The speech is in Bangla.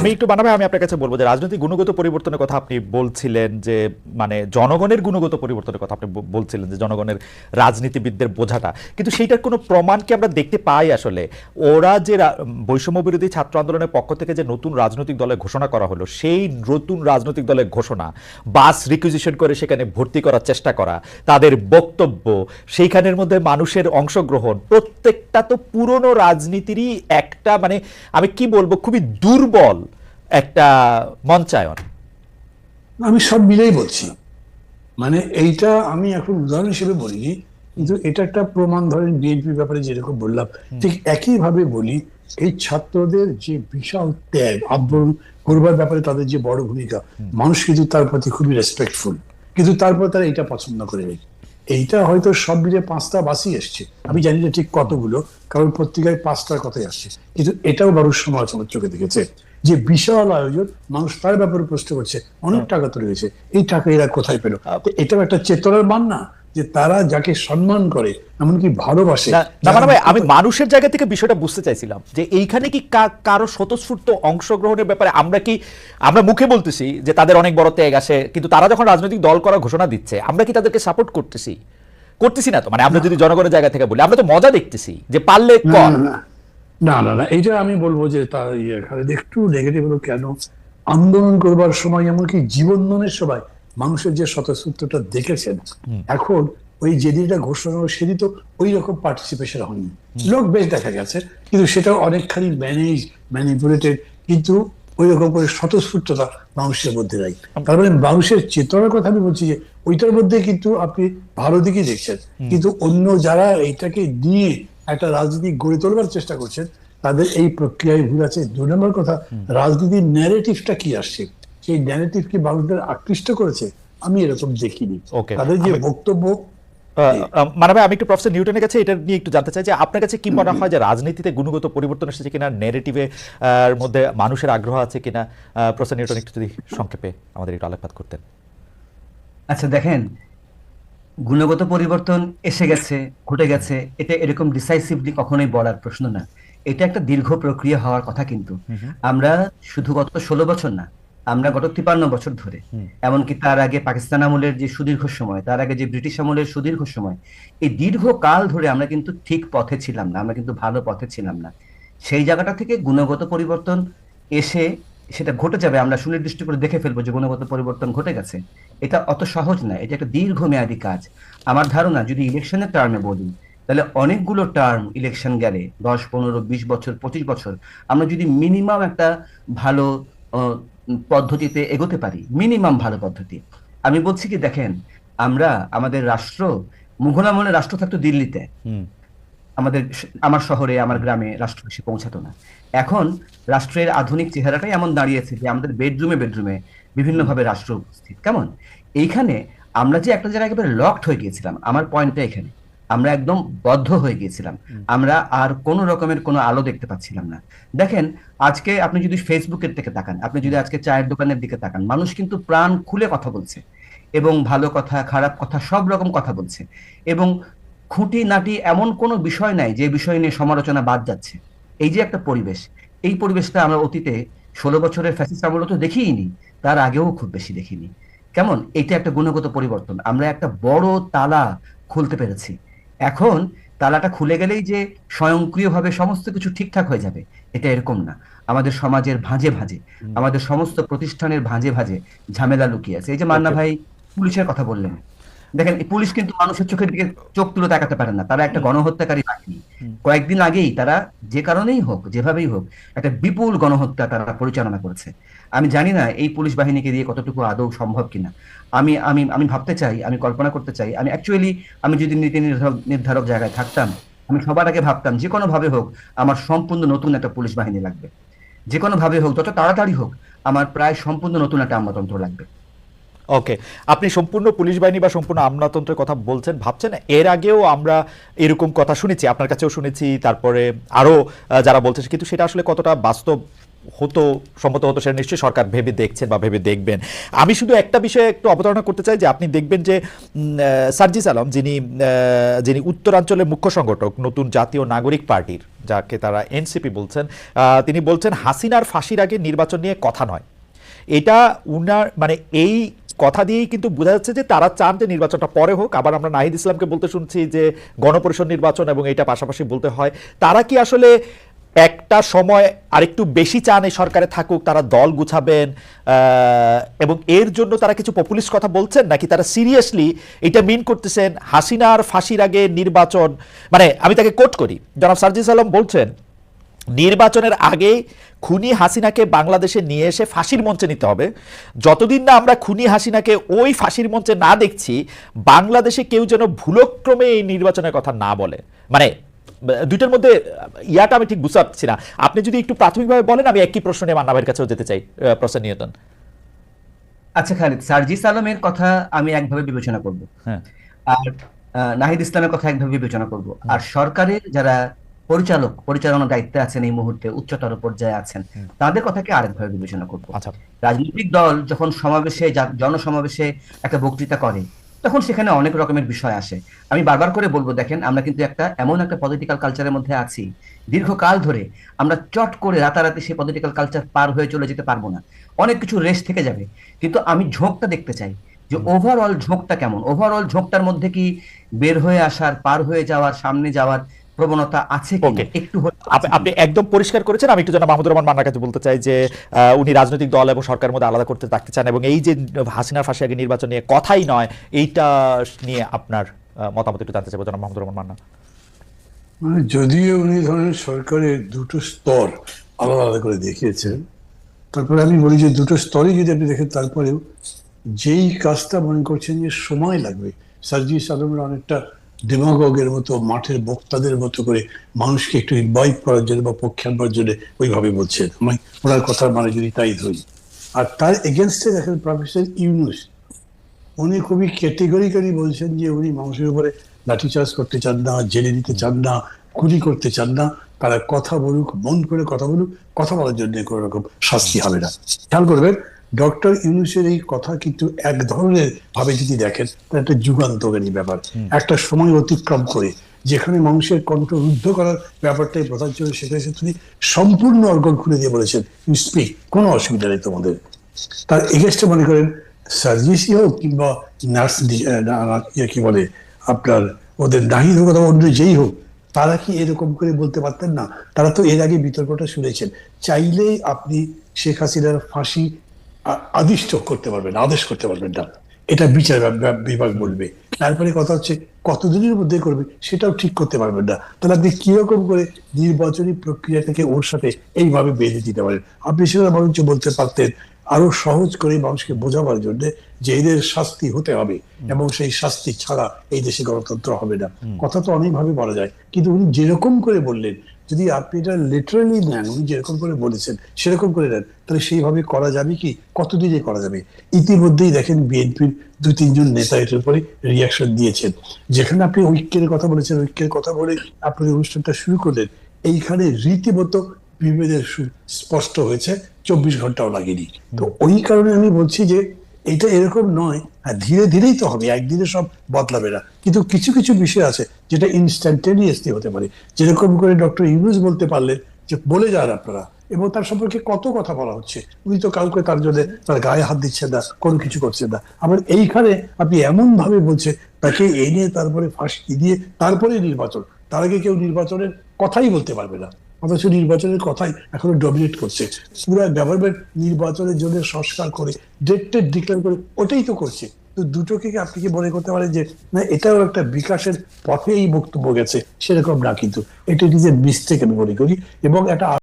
আমি একটু বানাবে আমি আপনার কাছে বলবো যে রাজনৈতিক গুণগত পরিবর্তনের কথা আপনি বলছিলেন, যে মানে জনগণের গুণগত পরিবর্তনের কথা আপনি বলছিলেন, যে জনগণের রাজনীতিবিদদের বোঝাটা, কিন্তু সেইটার কোনো প্রমাণ কি আমরা দেখতে পাই? আসলে ওরা যে বৈষম্য বিরোধী ছাত্র আন্দোলনের পক্ষ থেকে যে নতুন রাজনৈতিক দলের ঘোষণা করা হলো, সেই নতুন রাজনৈতিক দলের ঘোষণা, বাস রিকুইজিশন করে সেখানে ভর্তি করার চেষ্টা করা, তাদের বক্তব্য, সেইখানের মধ্যে মানুষের অংশগ্রহণ, প্রত্যেকটা তো পুরনো রাজনীতিরই একটা মানে আমি কি বলবো খুবই দুর্বল একটা মঞ্চায়ন। আমি সব মিলেই বলছি, মানে এইটা আমি এখন উদাহরণ হিসেবে বলিনি, কিন্তু এটা একটা প্রমাণ। ধরেন বিএনপির ব্যাপারে যেরকম বললাম, ঠিক একইভাবে বলি এই ছাত্রদের যে বিশাল ত্যাগ, আন্দোলন করবার ব্যাপারে তাদের যে বড় ভূমিকা, মানুষ কিন্তু তার প্রতি খুবই রেসপেক্টফুল, কিন্তু তারপর তারা এটা পছন্দ করে নেই। এইটা হয়তো সব মিলে 5টা বাসই এসছে, আমি জানি না ঠিক কতগুলো, কারণ পত্রিকায় 5টার কথাই আসছে, কিন্তু এটাও মানুষ সমালোচনার চোখে দেখেছে যে বিশাল আয়োজন, মানুষ তার ব্যাপারে প্রশ্ন করছে, অনেক টাকা তো রয়েছে, এই টাকা এরা কোথায় পেল? এটাও একটা চেতনার মান না, যে তারা যাকে সম্মান করে, এমনকি ভালোবাসে। আমি মানুষের জায়গা থেকে বিষয়টা বুঝতে চাইছিলাম যে এইখানে কি কারো স্বতঃস্ফূর্ত অংশগ্রহণের ব্যাপারে আমরা মুখে বলতেছি যে তাদের অনেক বড় ত্যাগ আসে, কিন্তু তারা যখন রাজনৈতিক দল করার ঘোষণা দিচ্ছে আমরা কি তাদেরকে সাপোর্ট করতেছি না? তো মানে আমরা যদি জনগণের জায়গা থেকে বলি, আমরা তো মজা দেখতেছি যে পারলে কর। না না না, এইটা আমি বলবো যে তার একটু নেগেটিভ হলো কেন, আন্দোলন করবার সময় এমনকি জীবনদানের সময় মানুষের যে স্বতঃস্ফূর্তটা দেখেছেন, এখন ওই যেদিন এটা ঘোষণা হলো সেদিন তো ওই রকম পার্টিসিপেশন হয়নি। লোক বেশ দেখা গেছে, কিন্তু সেটা অনেকখানি ম্যানিপুলেটেড, কিন্তু ওই রকম করে স্বতঃস্ফূর্ততা মানুষের মধ্যে নাই। তার মানে মানুষের চেতনার কথা আমি বলছি যে ওইটার মধ্যে কিন্তু আপনি ভালো দিকেই দেখছেন, কিন্তু অন্য যারা এইটাকে নিয়ে একটা রাজনীতি গড়ে তোলবার চেষ্টা করছেন, তাদের এই প্রক্রিয়ায় ভুল আছে। 2 নম্বর কথা, রাজনীতির ন্যারেটিভটা কি আসছে, সেই ন্যারেটিভ কি মানুষদের আকৃষ্ট করেছে? আমি এরকম দেখিনি। তাদের যে বক্তব্য। মানে আমি একটু প্রফেসর নিউটনের কাছে এটা নিয়ে একটু জানতে চাই যে আপনার কাছে কি মনে হয় যে রাজনীতিতে গুণগত পরিবর্তন এসেছে কিনা, ন্যারেটিভে মধ্যে মানুষের আগ্রহ আছে কিনা? প্রফেসর নিউটন একটু যদি সংক্ষেপে আমাদের একটু আলোকপাত করতেন। আচ্ছা দেখেন, গুণগত পরিবর্তন এসে গেছে, ঘটে গেছে, এটা এরকম ডিসাইসিভলি কখনোই বলার প্রশ্ন না। এটা একটা দীর্ঘ প্রক্রিয়া হওয়ার কথা। কিন্তু আমরা শুধু গত 16 বছর না, আমরা গত 53 বছর ধরে, এমনকি তার আগে পাকিস্তান আমলের যে সুদীর্ঘ সময়, তার আগে যে ব্রিটিশ আমলের সুদীর্ঘ সময়, এই দীর্ঘ কাল ধরে আমরা কিন্তু ঠিক পথে ছিলাম না, আমরা কিন্তু ভালো পথে ছিলাম না। সেই জায়গাটা থেকে গুণগত পরিবর্তন এসে সেটা ঘটে যাবে, আমরা সুনির্দিষ্ট করে দেখে ফেলবো যে গুণগত পরিবর্তন ঘটে গেছে। এটা অত সহজ না, এটা একটা দীর্ঘমেয়াদী কাজ। আমার ধারণা যদি ইলেকশনের টার্মে বলি, তাহলে অনেকগুলো টার্ম ইলেকশন গেলে 10, 15, 20 বছর, 25 বছর আমরা যদি মিনিমাম একটা ভালো পদ্ধতিতে এগোতে পারি, মিনিমাম ভালো পদ্ধতি। আমি বলছি কি দেখেন, আমাদের রাষ্ট্র, মুঘল আমলে রাষ্ট্র থাকতো দিল্লিতে, আমার শহরে, আমার গ্রামে রাষ্ট্র এসে পৌঁছাতো না। এখন রাষ্ট্রের আধুনিক চেহারাটাই এমন দাঁড়িয়েছে যে আমাদের বেডরুমে বিভিন্নভাবে রাষ্ট্র উপস্থিত। কেমন এইখানে আমরা যে একটা জায়গায় একেবারে লকড হয়ে গিয়েছিলাম, আমার পয়েন্টটা এখানে, আমরা একদম বদ্ধ হয়ে গিয়েছিলাম, আমরা আর কোনো রকমের কোনো আলো দেখতে পাচ্ছিলাম না। দেখেন, আজকে আপনি যদি ফেসবুকের দিকে তাকান, আপনি যদি আজকে চায়ের দোকানের দিকে তাকান, মানুষ কিন্তু প্রাণ খুলে কথা বলছে, এবং ভালো কথা, খারাপ কথা, সব রকম কথা বলছে, এবং খুঁটি নাটি এমন কোনো বিষয় নাই যে বিষয় নিয়ে সমালোচনা বাদ যাচ্ছে। এই যে একটা পরিবেশ, এই পরিবেশটা আমরা অতীতে 16 বছরের ফ্যাসিস্ট আমলে তো দেখিনি, তার আগেও খুব বেশি দেখিনি। কেমন, এটা একটা গুণগত পরিবর্তন। আমরা একটা বড় তালা খুলতে পেরেছি। এখন তালাটা খুলে গেলেই যে স্বয়ংক্রিয়ভাবে সমস্ত কিছু ঠিকঠাক হয়ে যাবে, এটা এরকম না। আমাদের সমাজের ভাঁজে ভাঁজে, আমাদের সমস্ত প্রতিষ্ঠানের ভাঁজে ভাঁজে ঝামেলা লুকিয়ে আছে। এই যে মান্না ভাই পুলিশের কথা বললেন, দেখেন পুলিশ কিন্তু মানুষের চোখের দিকে চোখ তুলে তাকাতে পারে না, তারা একটা গণহত্যাকারী বাহিনী। কয়েকদিন আগেই তারা যে কারণেই হোক, যেভাবেই হোক, একটা বিপুল গণহত্যা তারা পরিচালনা করেছে। আমি জানি না এই পুলিশ বাহিনীকে দিয়ে কতটুকু আদৌ সম্ভব কিনা। আমি আমি আমি ভাবতে চাই, আমি কল্পনা করতে চাই, আমি যদি নীতি নির্ধারক জায়গায় থাকতাম, আমি সবার আগে ভাবতাম যে কোনো ভাবে হোক আমার সম্পূর্ণ নতুন একটা পুলিশ বাহিনী লাগবে, যে কোনো ভাবে হোক, যত তাড়াতাড়ি হোক আমার প্রায় সম্পূর্ণ নতুন একটা আমলাতন্ত্র লাগবে। ওকে, আপনি সম্পূর্ণ পুলিশ বাহিনী বা সম্পূর্ণ আমলাতন্ত্রের কথা বলছেন, ভাবছেন এর আগেও আমরা এরকম কথা শুনেছি, আপনার কাছেও শুনেছি, তারপরে আরো যারা বলতেছে, কিন্তু সেটা আসলে কতটা বাস্তব হতো, সম্মত হতো, সেটা নিশ্চয়ই সরকার ভেবে দেখছেন বা ভেবে দেখবেন। আমি শুধু একটা বিষয়ে একটু অবতারণা করতে চাই যে আপনি দেখবেন যে সার্জিস আলম, যিনি উত্তরাঞ্চলের মুখ্য সংগঠক নতুন জাতীয় নাগরিক পার্টির, যাকে তারা এনসিপি বলছেন, তিনি বলছেন হাসিনার ফাঁসির আগে নির্বাচন নিয়ে কথা নয়। এটা উনার মানে এই কথা দিয়েই কিন্তু বোঝা যাচ্ছে যে তারা চান যে নির্বাচনটা পরে হোক। আবার আমরা নাহিদ ইসলামকে বলতে শুনছি যে গণপরিষদ নির্বাচন এবং এটা পাশাপাশি বলতে হয়। তারা কি আসলে একটা সময় আরেকটু বেশি চান এই সরকারে থাকুক, তারা দল গুছাবেন এবং এর জন্য তারা কিছু পপুলিস্ট কথা বলছেন, নাকি তারা সিরিয়াসলি এটা মিন করতেছেন হাসিনার ফাঁসির আগে নির্বাচন? মানে আমি তাকে কোট করি, জনাব সার্জিস আলম বলছেন নির্বাচনের আগে খুনি হাসিনাকে বাংলাদেশে নিয়ে এসে ফাঁসির মঞ্চে নিতে হবে। যতদিন না আমরা খুনি হাসিনাকে ওই ফাঁসির মঞ্চে না দেখছি, বাংলাদেশে কেউ যেন ভুলক্রমে এই নির্বাচনের কথা না বলে। মানে দুইটার মধ্যে ইয়াটা আমি ঠিক বুঝতে পারছি না। আপনি যদি একটু প্রাথমিকভাবে বলেন, আমি একই প্রশ্ন নিয়ে মান্না ভাইয়ের কাছেও যেতে চাই। প্রশ্ন নিয়তন। আচ্ছা খালিদ, সার্জিস আলমের কথা আমি একভাবে বিবেচনা করব, হ্যাঁ, আর নাহিদ ইসলামের কথা একভাবে বিবেচনা করব, আর সরকারের যারা পরিচালনার দায়িত্বে আছেন এই মুহূর্তে উচ্চতর পর্যায়ে আছেন তাদের কথাকে আরেকভাবে বিবেচনা করব। আচ্ছা, রাজনৈতিক দল যখন জনসমাবেশে একটা বক্তৃতা করে তখন সেখানে অনেক রকমের বিষয় আসে। আমি বারবার করে বলবো, দেখেন আমরা কিন্তু এমন একটা পলিটিক্যাল কালচারের মধ্যে আছি, দীর্ঘকাল ধরে আমরা চট করে রাতারাতি সেই পলিটিক্যাল কালচার পার হয়ে চলে যেতে পারবো না, অনেক কিছু রেস থেকে যাবে। কিন্তু আমি ঝোঁকটা দেখতে চাই যে ওভারঅল ঝোঁকটা কেমন, ওভারঅল ঝোঁকটার মধ্যে কি বের হয়ে আসার, পার হয়ে যাওয়ার, সামনে যাওয়ার প্রবণতা আছে কিনা একটু। আপনি একদম পরিষ্কার করেছেন। আমি একটু যেন মাহমুদুর রহমান মান্নার কাছে বলতে চাই যে উনি রাজনৈতিক দল এবং সরকারের মধ্যে আলাদা করতে থাকতে চান, এবং এই যে হাসিনার ফাঁসি আগে নির্বাচন নিয়ে কথাই নয়, এইটা নিয়ে আপনার মতামত একটু জানতে চাইবো জনাব মাহমুদুর রহমান মান্না। মানে যদিও উনি ধরেন সরকারের দুটো স্তর আলাদা আলাদা করে দেখিয়েছেন, তারপরে আমি বলি যে দুটো স্তরই যদি আপনি দেখেন, তারপরেও যেই কাজটা মনে করছেন যে সময় লাগবে, সার্জিস আলমের অনেকটা ডেমাগগের মতো, মাঠের বক্তাদের মতো করে মানুষকে একটু ইনভাইট করার জন্য বা পক্ষে আনবার জন্য ওইভাবে বলছেন, আমি ওনার কথার মানে যদি তাই ধরি। আর তার এগেনস্টে দেখেন প্রফেসর ইউনূস, উনি খুবই ক্যাটেগরিক্যালি বলছেন যে উনি মানুষের উপরে লাঠিচার্জ করতে চান না, জেলে দিতে চান না, গুলি করতে চান না, তারা কথা বলুক, মন করে কথা বলুক, কথা বলার জন্য কোনো রকম শাস্তি হবে না। খেয়াল করবেন ডক্টর ইউনূসের এই কথা কিন্তু এক ধরনের ভাবে যদি দেখেন, তার একটা যুগান্তকারী ব্যাপার। একটা সময় অতিক্রম করে যেখানে মানুষের কণ্ঠ রুদ্ধ করার ব্যাপারটাই প্রধান ছিল, সেখানে তিনি সম্পূর্ণ অর্গল খুলে দিয়ে বলেছেন ইউ স্পিক, কোনো অসুবিধা নেই তোমাদের। তার এগেস্টে মনে করেন সার্জিসই হোক কিংবা নার্স কি বলে আপনার ওদের নাহিদ হোক অথবা অন্য যেই হোক, তারা কি এরকম করে বলতে পারতেন না? তারা তো এর আগে বিতর্কটা শুনেছেন। চাইলেই আপনি শেখ হাসিনার ফাঁসি আদিষ্ট করতে পারবেন, আদেশ করতে পারবেন না, এটা বিচার বিভাগ বলবে। তারপরে কথা হচ্ছে কতদিনের মধ্যে করবে সেটাও ঠিক করতে পারবেন না। তাহলে আপনি কিরকম করে নির্বাচনী প্রক্রিয়া থেকে ওর সাথে এইভাবে বেঁধে দিতে পারেন? আপনি সেটা বরঞ্চ বলতে পারতেন আরো সহজ করে মানুষকে বোঝাবার জন্য যে এদের শাস্তি হতে হবে এবং সেই শাস্তি ছাড়া এই দেশে গণতন্ত্র হবে না। কথা তো অনেকভাবে বলা যায়, কিন্তু উনি যেরকম করে বললেন, যদি আপনি এটা লিটারালি নেন, উনি যেরকম করে বলেছেন সেরকম করে নেন, তাহলে সেইভাবে করা যাবে কি? কতদিনে করা যাবে? ইতিমধ্যেই দেখেন বিএনপির 2-3 জন নেতা এটার উপরে রিয়াকশন দিয়েছেন। যেখানে আপনি ঐক্যের কথা বলেছেন, ঐক্যের কথা বলে আপনি অনুষ্ঠানটা শুরু করলেন, এইখানে রীতিমতো বিভেদের স্পষ্ট হয়েছে, 24 ঘন্টাও লাগেনি। তো ওই কারণে আমি বলছি যে এটা এরকম নয়, ধীরে ধীরেই তো হবে, একদিনে সব বদলাবে না। কিন্তু কিছু কিছু বিষয় আছে যেটা ইনস্ট্যান্টেনিয়াসলি হতে পারে, যেরকম করে ডক্টর ইউনূস বলতে পারলেন যে বলে যান আপনারা, এবং তার সম্পর্কে কত কথা বলা হচ্ছে, উনি তো কাউকে তার জন্য তার গায়ে হাত দিচ্ছেন না, কোনো কিছু করছেন না। আবার এইখানে আপনি এমন ভাবে বলছে তাকে এনে তারপরে ফাঁসি দিয়ে তারপরে নির্বাচন, তার আগে কেউ নির্বাচনের কথাই বলতে পারবে না, অথচ নির্বাচনের কথাই এখনো ডমিনেট করছে। পুরো গভর্নমেন্ট নির্বাচনের জন্য সংস্কার করে ডেট ডিক্লেয়ার করে ওটাই তো করছে। তো দুটোকে আপনি কি মনে করতে পারেন যে না এটাও একটা বিকাশের পথে এই বক্তব্য গেছে? সেরকম না, কিন্তু এটা নিজের মিস্টেক আমি মনে করি। এবং একটা